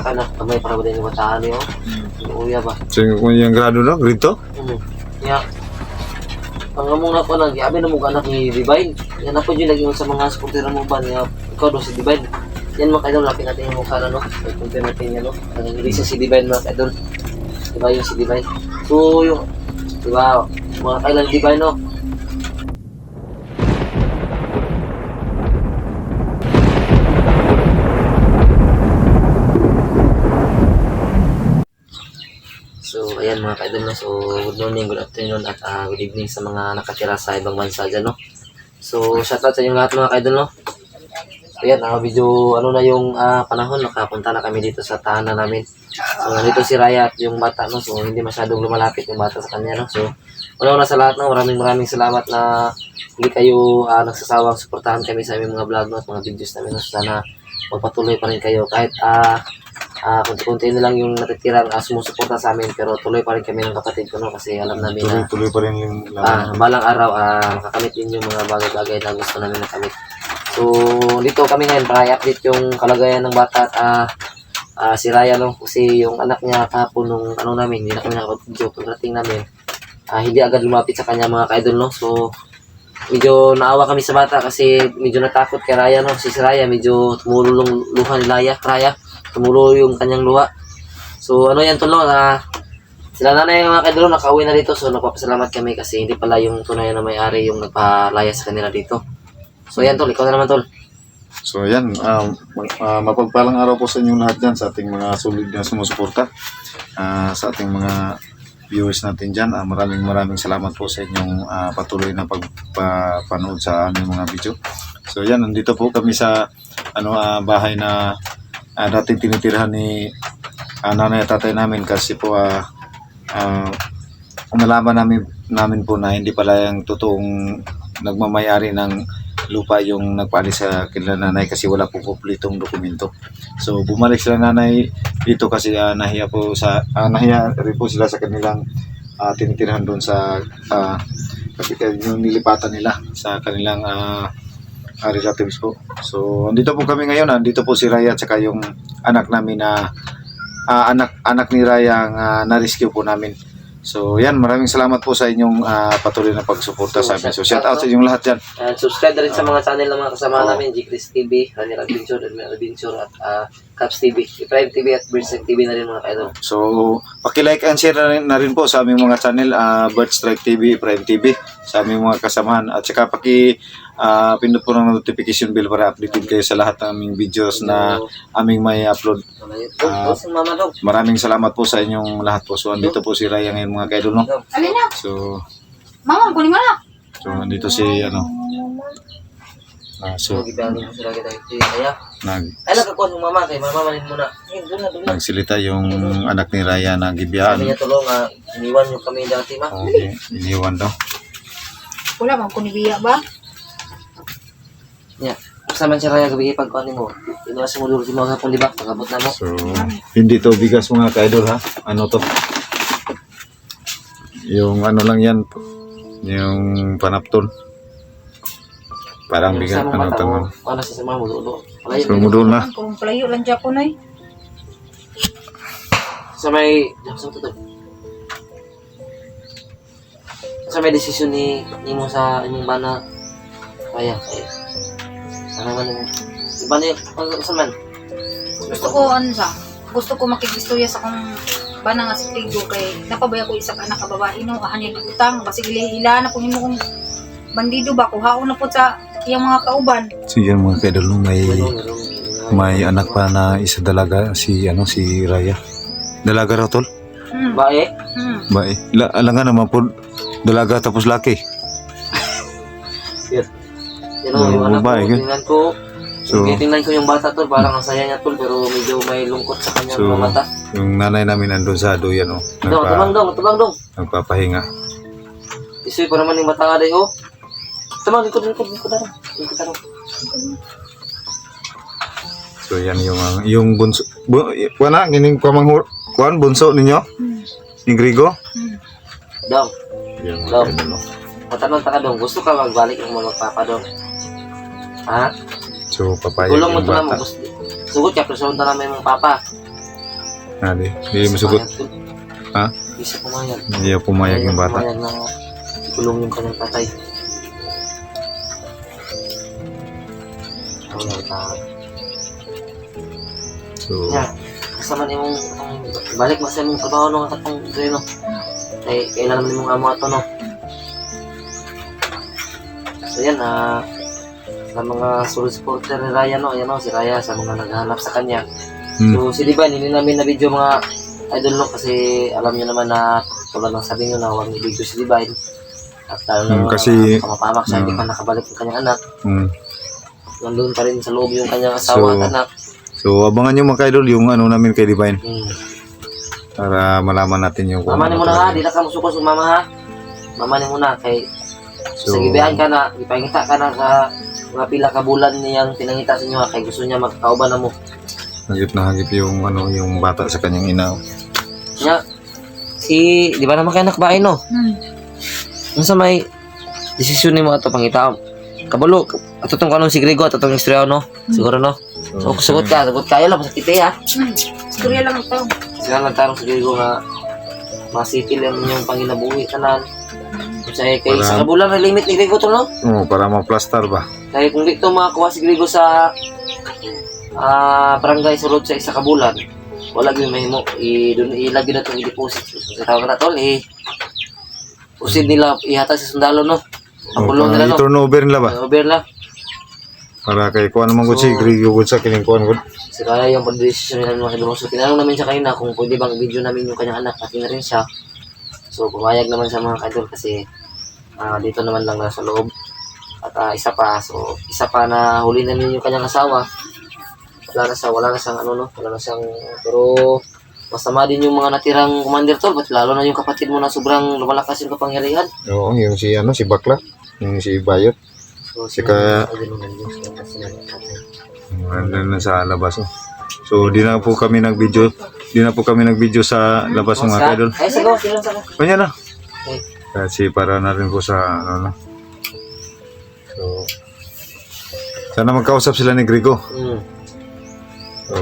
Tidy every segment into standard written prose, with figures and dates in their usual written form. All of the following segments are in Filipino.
Anak, kamay para ba din yung bataan yun? Uya ba? So yung grado no, grito? Ya. Ang among na ko lang, abi na mo anak ni Divine. Yan na po yung lagi mo sa mga supportera mo ba niya. Ikaw do si Divine. Yan mga kaidol, lapin natin yung mukha na no. Pagpunta natin yan no. Ang isa si Divine mga kaidol. Diba yung si Divine? So yung, diba, mga kailan Divine no. So, ayan mga kaidol no. So, good morning, good afternoon, at good evening sa mga nakatira sa ibang bansa dyan no. So, shoutout sa inyong lahat mga kaidol no. So, ayan, medyo ano na yung panahon, nakapunta na kami dito sa tahanan namin. So, nandito si Raya at yung bata no. So, hindi masyadong lumalapit yung bata sa kanya no. So, una sa lahat no, maraming salamat na hindi kayo nagsasawang suportahan kami sa aming mga vlog no, at mga videos namin no. So, sana magpatuloy pa rin kayo kahit kunti-kunti na lang yung natitirang sumusuporta sa amin, pero tuloy pa rin kami ng kapatid ko no, kasi alam namin na Tuloy pa rin yung balang araw makakamit din yung mga bagay-bagay na gusto namin nakamit. So dito kami ngayon para i-update yung kalagayan ng bata at si Raya no, kasi yung anak niya kahapon nung ano namin, hindi na kami nakapag-video. Pagdating namin hindi agad lumapit sa kanya mga kaidol no. So medyo naawa kami sa bata kasi medyo natakot kay Raya no. Si Raya medyo tumulong luha ni Raya. Tumulo yung kanyang luha. So ano yan tulo sila nanay mga kaidol nakauwi na dito. So nagpapasalamat kami kasi hindi pala yung tunay na may-ari yung nagpalaya sa kanila dito. So yan tol, ikaw na naman tol. So yan, mapagpalang araw po sa inyong lahat dyan, sa ating mga solid na sumusuporta, sa ating mga viewers natin dyan. Maraming salamat po sa inyong patuloy na pagpapanood sa aming mga video. So yan, nandito po kami sa bahay na dating tinitirahan ni nanay at tatay namin, kasi po nalaman namin po na hindi pala yung totoong nagmamayari ng lupa yung nagpaalis sa kila nanay, kasi wala po kumpletong dokumento. So bumalik sila nanay dito kasi nahiya rin po sila sa kanilang tinitirahan doon sa yung nilipatan nila sa kanilang relatives po. So andito po kami ngayon, andito po si Raya at saka yung anak namin na anak ni Raya ang na-rescue po namin. So yan, maraming salamat po sa inyong patuloy na pagsuporta sa amin. So shout out sa inyong lahat dyan. Subscribe na rin sa mga channel ng mga kasama namin, G-Chris TV, Daniel Adventure, at Caps TV, Prime TV at Birdstrike TV na rin mga kaidol. So paki-like and share na rin po sa aming mga channel, Birdstrike TV, Prime TV, sa aming mga kasamahan, at saka pindot po ng notification bell para updated kayo sa lahat ng aming videos na aming may upload. Maraming salamat po sa inyong lahat po. So andito po si Raya ngayon mga kaidol no. So Mama, kunin mo na. So andito si nagsilita yung anak ni Raya na gibiyaan. Kami niya tulong, iniwan nyo kami dati ma. Okay, iniwan daw. Wala bang kunibiya ba? Yeah. Kasama si Raya gabi ipagkuhanin mo. Ino sa mulo si mga hapon, di ba? Pagabot na mo. So hindi to bigas mga kaidol ha. Ano to? Yung lang yan. Yung panapton. Parang bigas tangan. Ano sa mga mulo? So mudol na. Kung palayo lang dyan ko na eh. Sa may desisyon ni mo sa inyong bana Raya. Sana man iba na yung sa man. Gusto ko makikistorya sa kong bana nga si Trigo kay napabaya ko isa ka anak ka babae no, ahan yung utang basi ila na po nimo kong bandido ba kuhaon na po sa iyang mga kauban. Sige mga kaidol no, may anak pa na isa dalaga si Raya. Dalaga raw tol? Bae? Bae. Alangan naman po dalaga tapos laki. Yan o, yung anak ko, tingnan ko. So, tingnan ko yung bata tol, parang ang saya niya tol, pero medyo may lungkot sa kanyang mga mata. Yung nanay namin nandun sa duyan o. Tubang dong. Nagpapahinga. Isoy pa naman yung mata nga day o. Tumang, likod na. So yan yung bunso. Wala, gining kuan bunso ninyo? Ni Grigo? Dong. Yan Dong. mga kaidol. Matanong ka dong, gusto ka magbalik ng mga magpapa dong? Ha? So papayag Tulong mo yung ito naman. bata. Sugot ka, pero na naman yung mga papa. Di masugot. Ha? Hindi siya pumayag. Hindi pumayag yung bata. Pumayag na ikulong yung kanyang tatay. So, Kasama niyo mong balik mo sa mong trabaho nung katong doon, no? Kailangan naman mong amo ato, no? So yan, sa mga solid supporter ni Raya, no? Ayan, no? Si Raya sa mga naghahanap sa kanya. So si Liban, hindi namin na video mga idol, no? Kasi alam niyo naman na tulad ng sabi niyo na huwag i-video si Liban. At kasi kamapamak siya, hindi pa nakabalik yung kanyang anak. Nandun pa rin sa loob yung kanyang asawa at anak. So, abangan nyo mga ka-idol yung ano namin kay Divine. Para malaman natin yung Mamanin mo na ha, di na ka musukos mama ha. Mamanin mo na kay sa gibihan ka na, ipangita ka na sa mga pila ka bulan niyang pinangita sa inyo ha, kay gusto niya magkauban na mo. Hagip na hagip yung ano yung bata sa kanyang ina. Nya, di ba naman kayo nakbain, no? Kung sa may desisyon ni mo ito pangita, kabalo, at itong kanong si Grego at itong istorya, no? Siguro, no? So, sagot kayo lang, masakit ha? Istorya lang ito. Sila nagtarong si Grego nga masipil ang inyong panginabuhi tanan. Kaya kay sa kabulan na limit ni Grego to, no? Oo, para ma-plaster ba? Kaya kung dito makakuha si Grego sa barangay sulod sa isa kabulan, wala gyud mahimo ilagay na itong i-deposit sa tawag na tol usid nila ihatag sa sundalo, no? Ang bulong nila, no? I-turnover nila ba? Turnover na. Para kay kuha naman ko si Grego sa kining kuha ko. Si Raya yung pag-desisyon nila mga kaibigan. So tinanong namin siya kanina kung pwede bang video namin yung kanyang anak, pati na rin siya. So pumayag naman siya mga kaidol kasi dito naman lang na sa loob. At isa pa na huli namin yung kanyang asawa. Wala na siyang ano, no? Wala na siyang, pero masama din yung mga natirang commander tol, but lalo na yung kapatid mo na sobrang lumalakas yung kapangyarihan. Oo, yung si Bakla, yung si Bayot. So Sika na sa labas. So di na po kami nag-video sa labas mga kaidol. Ay, sige, silang saka. Kanya na. Okay. Kasi para na rin po sa ano. So sana magkausap sila ni Grego. So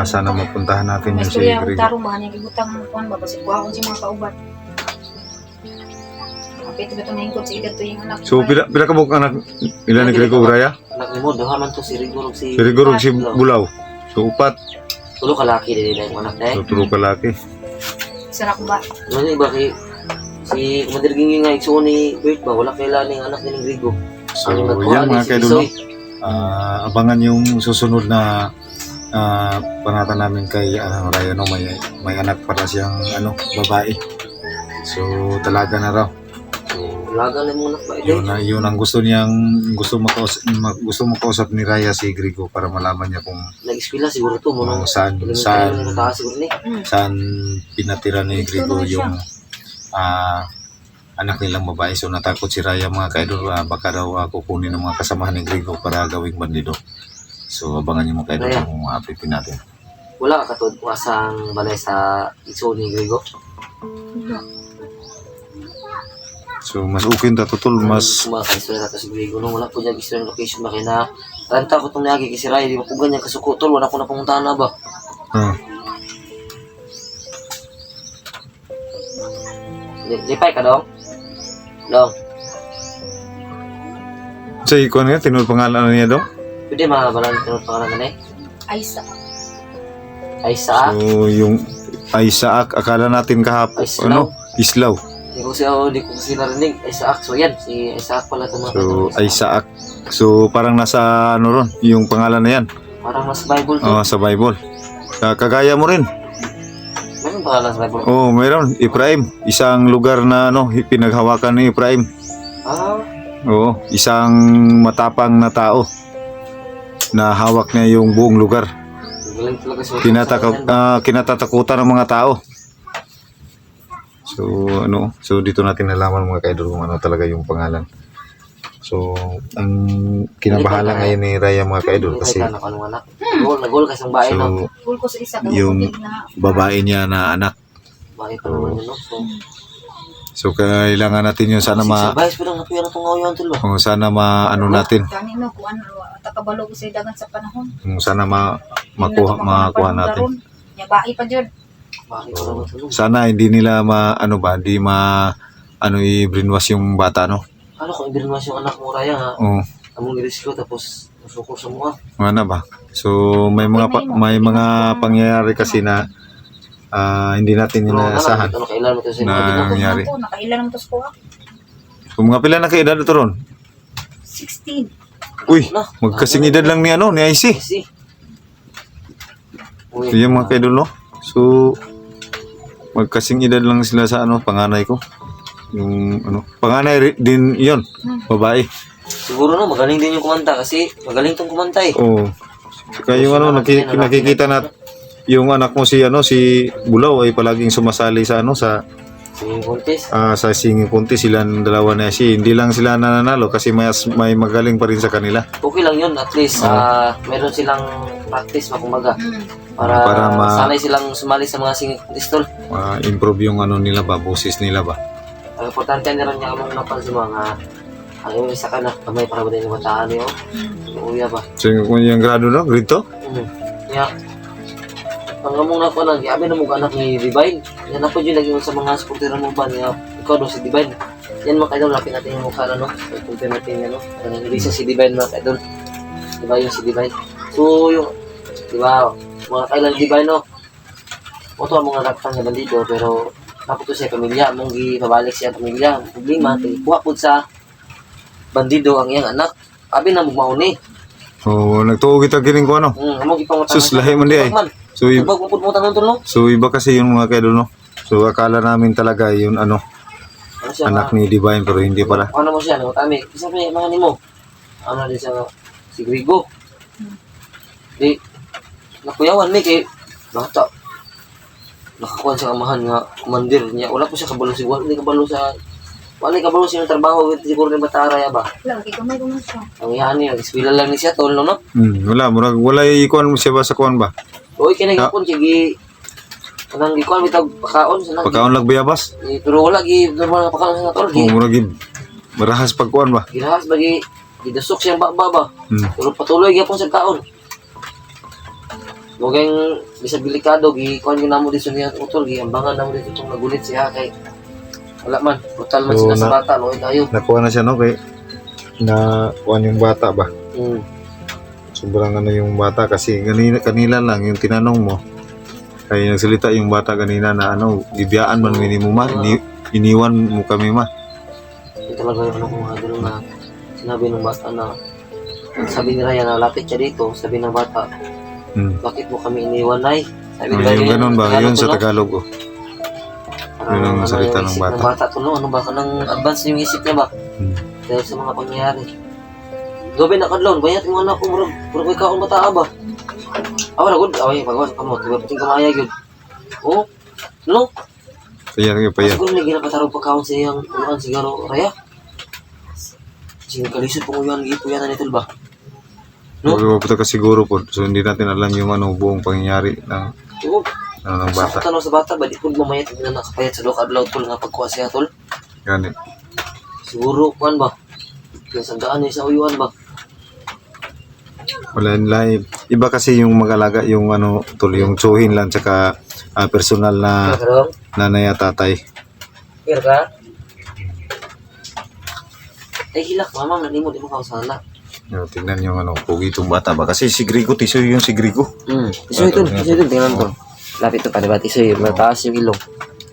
sana mapuntahan natin yung si Istorya Grego. tarong ba niya gibutang kuan ba basi kuhaon si mga kauban. Kapit ba tumingkod sa edad to yung anak. So pila ka mo anak ilan ni Grego Raya? Anak mo, duha man to si Rigor si Si Grego si Bulaw. So upat. tulo ka laki din yung anak dahil. So tulo ka laki. Sarap ba? Ano yung iba si Commander Gingging nga ikso ni Bert ba, wala kailan yung anak ni Grego. So yan mga kaidol. Abangan yung susunod na panata namin kay Raya, no? May anak para siyang babae. So talaga na raw. Laga na muna ba Yun ang gusto makausap ni Raya si Grego para malaman niya kung nag-eskwela siguro to mo no. saan Siguro ni. saan pinatira ni Grego yung anak nilang babae. So natakot si Raya mga kaidol, baka daw kukunin ng mga kasamahan ni Grego para gawing bandido. So abangan niyo mga kaidol kung apitin natin. Wala ka katod asang balay sa iso ni Grego. So mas okay ta tutol mas kumakaistory nato si Grego no, wala po niya gusto yung location ba kaya na tanta ko itong nagi kasi Raya, di ba po ganyan kasuko tol, wala ko na pumuntahan na ba. Lipay ka dong? Dong? sa ikuan nga tinul pangalan niya daw. Pwede mabalan tinod pangalan na Aisa. Isaac? So yung Isaac akala natin kahapon Islaw. Di ko kasi narinig Isaac. So yan, si Isaac pala ito mga So Isaac. So parang nasa ron yung pangalan na yan. parang nasa Bible to. Sa Bible. Kagaya mo rin. Meron pangalan sa Bible? Mayroon. Ephraim. Isang lugar na pinaghawakan ni Ephraim. Isang matapang na tao na hawak niya yung buong lugar. Galing talaga Kinatatakutan ng mga tao. So dito natin nalaman mga kaidol kung ano talaga yung pangalan. So ang kinabahala ngayon ni Raya mga kaidol kasi nagol kasi ang bahay no. Gol ko sa isa yung babae niya na anak. Bahay pa naman yun no. So kailangan natin yun sana Bayas ko lang napuyan itong ngayon tulo. sana maano natin. Kanino kuan takabalo ko sa dagan sa panahon. Sana makuha natin. Yabai pa dyan. Bakit wala matulog? Sana hindi nila i-brainwash yung bata, no? Ano kung ibinwas yung anak mo, Raya, ha? Oo. Among i-rescue tapos masukol sa mga. Ano ba? So may mga pangyayari kasi na hindi natin inaasahan Ano kailan mo ito sa na mga nangyari. Ako, nakailan naman to sa kuha. Kung mga pila na kaedad ito ron? 16. Uy, magkasing edad lang ni IC. Kasi. So yung mga kaidol, no? So magkasing edad lang sila sa panganay ko. Yung panganay din 'yon, babae. Siguro no, magaling din yung kumanta kasi magaling tong kumanta eh. Oo. Saka yung nakikita na yung anak mo si Bulaw ay palaging sumasali sa Singing contest. sa singing contest. Silang dalawa na hindi lang sila nananalo kasi may magaling pa rin sa kanila. Okay lang yun, at least meron silang practice makumaga Hmm. para sanay silang sumali sa mga singing contest tol. Improve yung nila ba, boses nila ba. Ang importante na rin niya among napansin mga ang yung isa ka na kamay para ba din yung mataan niyo. Uya ba? So yung grado, no? Grade 2? Kaya ang among na ko nang abi na mo anak ni Divine. Yan ako yung naging sa mga supporter mo ba niya. Ikaw do si Divine. Yan mga kaidol, lapin natin yung mukha na no. Pagpunta natin yan no. Hindi siya si Divine mga kaidol. Diba yung si Divine? So yung, diba, mga kailan Divine no. Oto ang mga nakatang na bandito pero naputo siya pamilya, mong gipabalik siya pamilya. Problema, kuha po sa bandido ang iyang anak. Abi na mugmauni. Oo, nagtuo kita kining ko Among gipangutan. Sus, lahi man di ay. So, Ibag mo mo tanong tol no. So iba kasi yung mga kaidol, no? So akala namin talaga yun Ano siya? anak ni Divine pero hindi pala. Ano mo siya, no? Tami. Isa pa yung mga nimo. Ano din siya, si Grigo. Di, nakuyawan ni kay bata. Nakakuha siya amahan nga kumandir niya. Wala po siya kabalo siguro. Wala kabalo siya ng trabaho. Siguro ni Bataraya ba? Wala, kamay ko man siya. Ang yan niya. Iswila lang ni siya, tol, no? Wala ikuan mo siya ba sa kuan ba? Uy, kinagapon siya, anang gikuan, bitag pakaon. Pagkaon lag bayabas? Pero wala, normal nga pakaon sa tol. Oo, murag marahas pagkuan ba? Ginahas ba, gidusok siyang ba? Pero patuloy gyapon sa kaon. Mugeng bisag delikado gikuan gyud namo dito niya utol giambangan namo dito tong nagulit siya kay wala man brutal man So, sila sa bata no tayo. Nakuha na siya, no? Kay na kuan yung bata ba? Sobrang yung bata kasi kanila lang yung tinanong mo. Kaya nagsalita yung bata kanina na bibiyaan man minimum ma, iniwan mo kami ma. Ito talaga yung mga dulo na sinabi ng bata na sabi ni Ryan na lapit siya dito, sabi ng bata bakit mo kami iniwan, Nay? Sabi Yung ganun ba? Yun sa Tagalog, oh. Yun ang salita ng bata. Ng bata to, no? Ano ba? Kanang advance yung isip niya ba? Dahil sa mga pangyayari. Gabi na kadlon, bayat yung anak ko, murag ikaw ang bata ba? Wala, good. Away, pagawas ka mo. Tiba pating kamaya, good. Oh, no? Payan. Siguro may ginapataraw pagkaon sa iyang ulan sigaro, Raya? Sige, kalisod pong uyan, gipuyan na nito ba? No? Pupunta ka siguro po. So hindi natin alam yung buong pangyayari ng bata. Sa tanong sa bata, ba di po mamayat na nakapayat sa lokad laut tol nga pagkuha siya tol? Ganit. Siguro, kuan ba? Kaya sandaan niya sa uyuan ba? Wala lain. Iba kasi yung mag-alaga, yung tol, yung tsuhin lang, tsaka personal na Karong? nanay at tatay. Here ka? Ay, hilak, mama, di mo kausala. Tingnan yung pugi itong bata ba? Kasi si Grigo, tisoy yung si Grigo. Tisoy ito, tingnan to. Lapit to pa, diba? Tisoy, mataas yung ilong.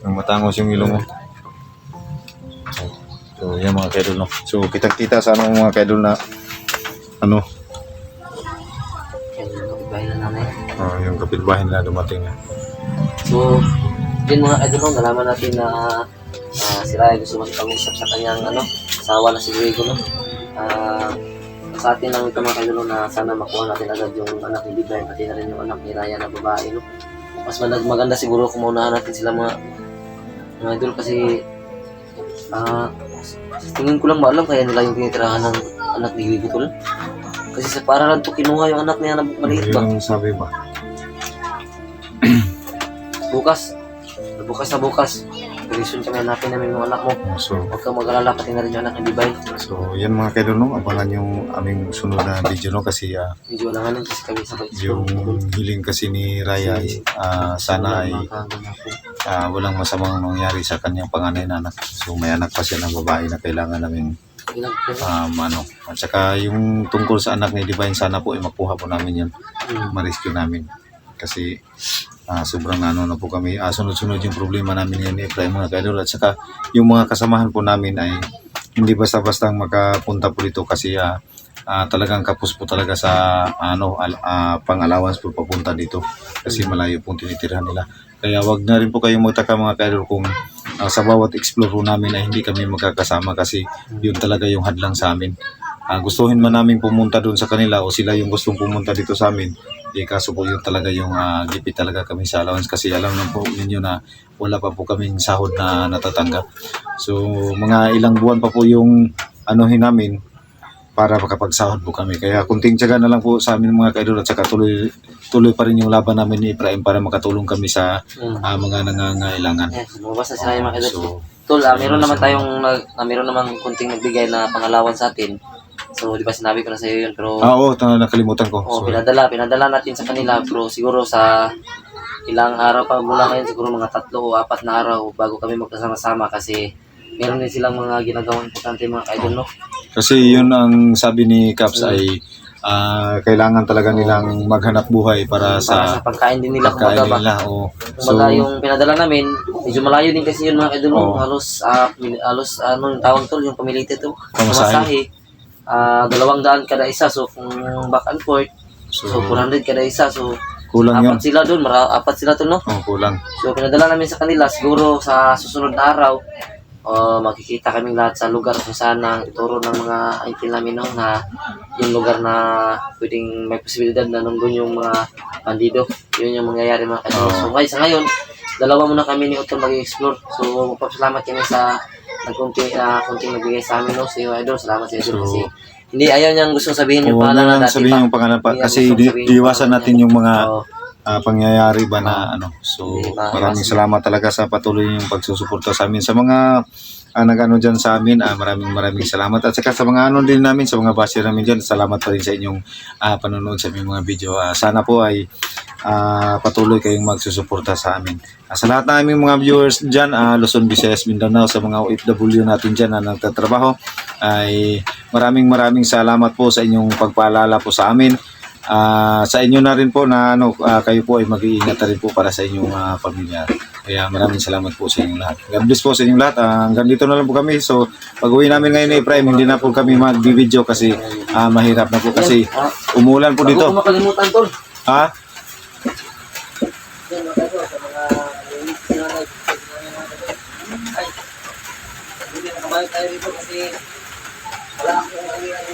Yung matangos yung ilong mo. So, yan mga kaidol, no? So, kitang-kita sa mga kaidol na Yan, bahay na nanay. yung kapitbahay na dumating na. So, yun mga idol, nalaman natin na si Raya gusto makipag-usap sa kanyang asawa na si Grigo, no? Sa atin lang ito mga idol na sana makuha natin agad yung anak ni Divine, pati na rin yung anak ni Raya na babae, no? Mas maganda siguro kung maunahan natin sila mga idol kasi tingin ko lang maalam kaya nila yung tinitirahan ng anak ni Grigo tol. Kasi sa para lang to kinuha yung anak niya na maliit ba? Yung sabi ba? Bukas na bukas. reason kami, hanapin namin yung anak mo. So, Huwag kang mag-alala, pati na rin yung anak ni Divine. so yan mga kaidol, no? Abangan yung aming sunod na video, no? Kasi Medyo alanganin kasi kami sa yung hiling kasi ni Raya ay sana ay walang masamang mangyari sa kanyang panganay na anak. So may anak pa siya ng babae na kailangan namin at saka yung tungkol sa anak ni Divine, sana po ay makuha po namin yan, ma-rescue namin. Kasi sobrang na po kami, sunod-sunod yung problema namin ngayon ni Efraim mga kaidol. At saka yung mga kasamahan po namin ay hindi basta-basta makapunta po dito kasi talagang kapos po talaga sa pang-allowance po papunta dito kasi malayo pong tinitirhan nila. Kaya wag na rin po kayong magtaka mga kaidol kung sa bawat explore po namin ay hindi kami magkakasama kasi yun talaga yung hadlang sa amin. Gustuhin man namin pumunta doon sa kanila o sila yung gustong pumunta dito sa amin, kaso po yun talaga yung gipit talaga kami sa allowance kasi alam lang po ninyo na wala pa po kaming sahod na natatanggap. So mga ilang buwan pa po yung anuhin namin para makapagsahod po kami. Kaya kunting tiyaga na lang po sa amin mga kaidol at saka tuloy pa rin yung laban namin ni Efraim para makatulong kami sa mga nangangailangan. Lumabas na sila yung mga kaidol. So, Tol, meron naman tayong meron naman kunting nagbigay na pangalawan sa atin. So, di ba sinabi ko na sa iyo yun, pero oo, nakalimutan ko. pinadala natin sa kanila, pero siguro sa ilang araw pa mula ngayon, siguro mga 3 o 4 na araw bago kami magkasama-sama kasi meron din silang mga ginagawang importante mga kaidol, no? Kasi yun ang sabi ni Caps ay kailangan talaga nilang maghanap buhay para sa pagkain din nila, pagkain kumbaga ba. nila. So, Kumbaga yung pinadala namin, medyo malayo din kasi yun mga kaidol, no? Halos yung tawag tol, yung pamilite to, pamasahe. 200 kada isa, so kung back and forth, so 400 kada isa, so kulang yun. 4 sila doon, 4 sila to, no? Kulang. So pinadala namin sa kanila, siguro sa susunod na araw, makikita kaming lahat sa lugar kung saan ang ituro ng mga uncle namin, no, na yung lugar na pwedeng may posibilidad na nandun yung mga bandido. Yun yung mangyayari mga kaidol. So guys, sa ngayon, dalawa muna kami ni Otto mag-explore. So magpapasalamat kami sa kunting nagbigay sa amin, no, sa iyo idol. Salamat sa idol kasi hindi ayaw niyang gustong sabihin yung pangalan na dati sabihin yung pangalan pa kasi iwasan natin yung mga pangyayari ba na So maraming salamat talaga sa patuloy yung pagsusuporta sa amin sa mga nag-ano dyan sa amin. Maraming salamat at saka sa mga din namin, sa mga basher namin dyan, salamat pa rin sa inyong panonood sa aming mga video. Sana po ay patuloy kayong magsusuporta sa amin. Sa lahat ng aming mga viewers dyan, Luzon, Visayas, Mindanao, sa mga OFW natin dyan na nagtatrabaho, ay maraming salamat po sa inyong pagpaalala po sa amin. Sa inyo na rin po na kayo po ay mag-iingat na rin po para sa inyong pamilya. Kaya maraming salamat po sa inyong lahat. God bless po sa inyong lahat. Hanggang dito na lang po kami. So pag-uwi namin ngayon ni Efraim, hindi na po kami mag-video kasi mahirap na po kasi umulan po dito. Huwag mo makalimutan, tol. Ha?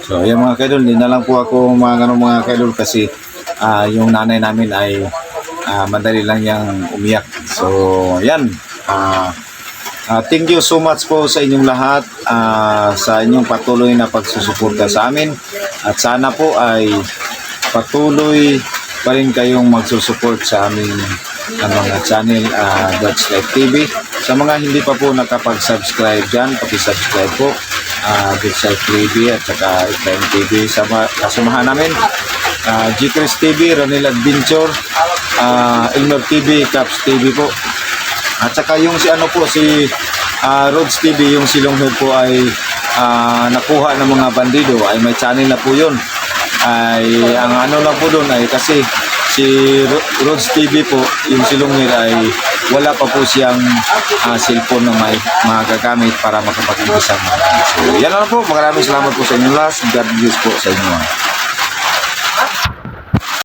So ayan mga kaidol, hindi na lang po ako mga kaidol kasi yung nanay namin ay madali lang yang umiyak. So ayan, thank you so much po sa inyong lahat, sa inyong patuloy na pagsusuporta sa amin at sana po ay patuloy pa rin kayong magsusupport sa aming mga channel, God's Life TV. Sa mga hindi pa po nakapag-subscribe dyan, paki-subscribe po, God's Life TV at saka Efraim TV. Kasamahan namin, G-Chris TV, Ranil Adventure, Elmer TV, Caps TV po. At saka yung si Rods TV, yung silonghod po ay nakuha ng mga bandido, ay may channel na po yun. Ay ang lang po doon ay kasi si Rods TV po, yung silongir ay wala pa po siyang cellphone na may magagamit para makapag-ibig sa mga. So yan lang po, maraming salamat po sa inyo lahat. God bless po sa inyo.